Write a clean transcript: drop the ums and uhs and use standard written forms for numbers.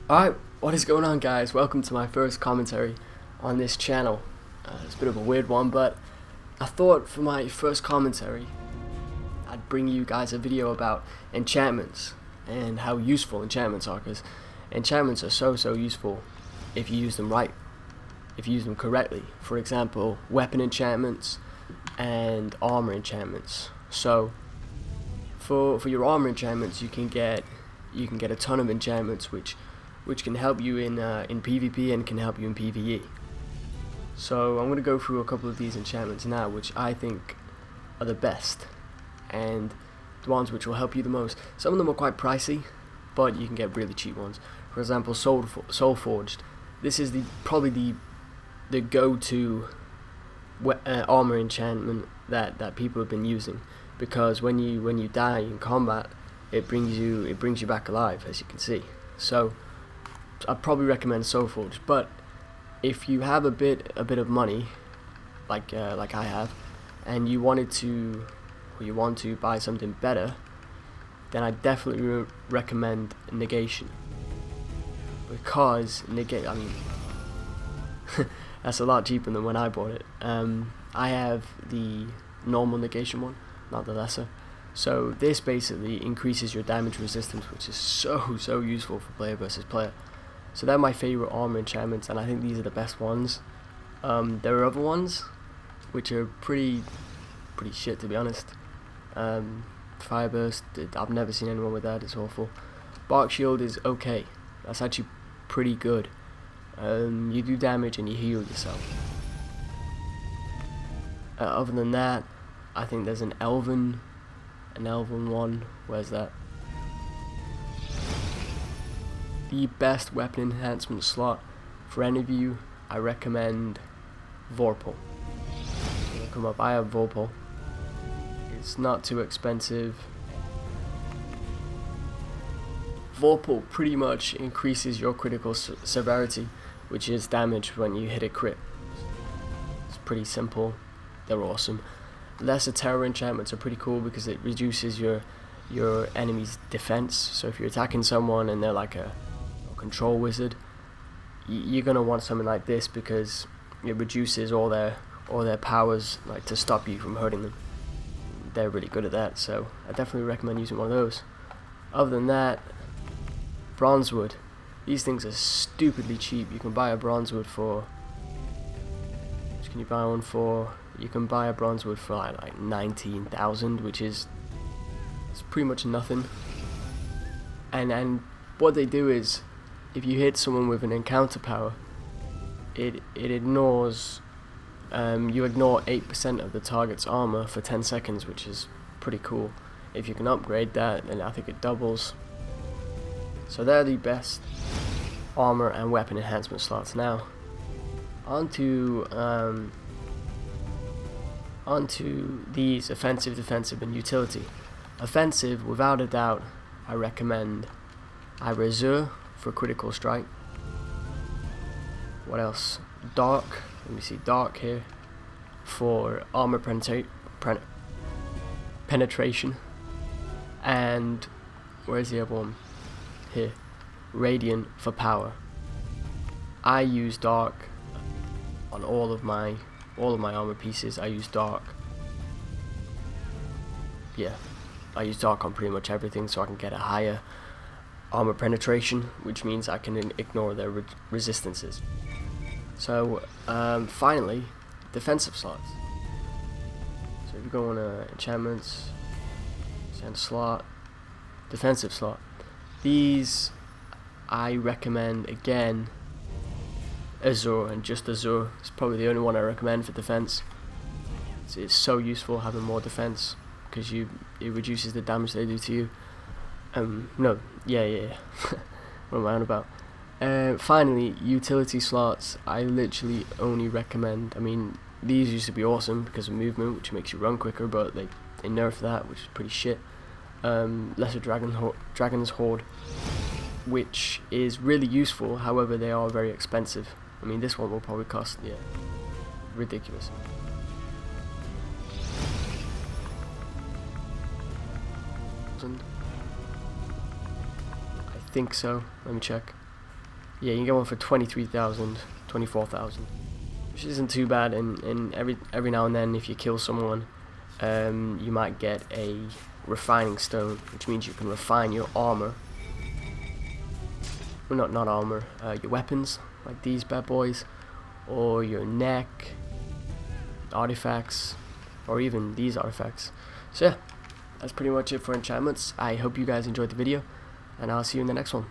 Alright, what is going on, guys? Welcome to my first commentary on this channel. It's a bit of a weird one, but I thought for my first commentary I'd bring you guys a video about enchantments and how useful enchantments are, because enchantments are so useful if you use them right, if you use them correctly. For example, weapon enchantments and armor enchantments. So for your armor enchantments, you can get a ton of enchantments which can help you in PvP and can help you in PvE. So I'm going to go through a couple of these enchantments now, which I think are the best and the ones which will help you the most. Some of them are quite pricey, but you can get really cheap ones. For example, Soul Forged. This is probably the go-to armor enchantment that people have been using, because when you die in combat, it brings you back alive, as you can see. So I'd probably recommend Soul Forged, but if you have a bit of money, like I have, and you want to buy something better, then I definitely recommend Negation, because that's a lot cheaper than when I bought it. I have the normal Negation one, not the lesser. So this basically increases your damage resistance, which is so useful for player versus player. So they're my favorite armor enchantments, and I think these are the best ones. There are other ones which are pretty shit, to be honest. Fireburst, I've never seen anyone with that. It's awful. Bark Shield is okay. That's actually pretty good. You do damage and you heal yourself. Other than that, I think there's an Elven one. Where's that? The best weapon enhancement slot for any of you, I recommend Vorpal. It'll come up. I have Vorpal. It's not too expensive. Vorpal pretty much increases your critical severity, which is damage when you hit a crit. It's pretty simple. They're awesome. Lesser terror enchantments are pretty cool because it reduces your enemy's defense. So if you're attacking someone and they're like a control wizard, you're gonna want something like this because it reduces all their powers, like, to stop you from hurting them. They're really good at that, so I definitely recommend using one of those. Other than that, Bronzewood. These things are stupidly cheap. You can buy a Bronzewood for... Which can you buy one for? You can buy a Bronzewood for like 19,000, which is... it's pretty much nothing. And what they do is, if you hit someone with an encounter power, it ignores... you ignore 8% of the target's armor for 10 seconds, which is pretty cool. If you can upgrade that, then I think it doubles. So they're the best armor and weapon enhancement slots. Now, onto these offensive, defensive, and utility. Offensive, without a doubt, I recommend Irazur for critical strike. What else? Dark. Let me see, Dark here for armor penetration. And where's the other one? Here, Radiant for power. I use Dark on all of my armor pieces. I use Dark. Yeah, I use Dark on pretty much everything, so I can get a higher armor penetration, which means I can ignore their resistances. So finally, defensive slots. So if you go on enchantments, send slot, defensive slot. These I recommend, again, Azure, and just Azure. It's probably the only one I recommend for defense. It's so useful having more defense because it reduces the damage they do to you. No, yeah. What am I on about? Finally, utility slots. I literally only recommend, these used to be awesome because of movement, which makes you run quicker, but they nerfed that, which is pretty shit. Lesser Dragon's Horde, which is really useful, however they are very expensive. This one will probably cost, ridiculous. I think so. Let me check. Yeah, you can get one for 23,000, 24,000, which isn't too bad. And every now and then, if you kill someone, you might get a refining stone, which means you can refine your armor. Well, not armor, your weapons, like these bad boys, or your neck, artifacts, or even these artifacts. So yeah, that's pretty much it for enchantments. I hope you guys enjoyed the video, and I'll see you in the next one.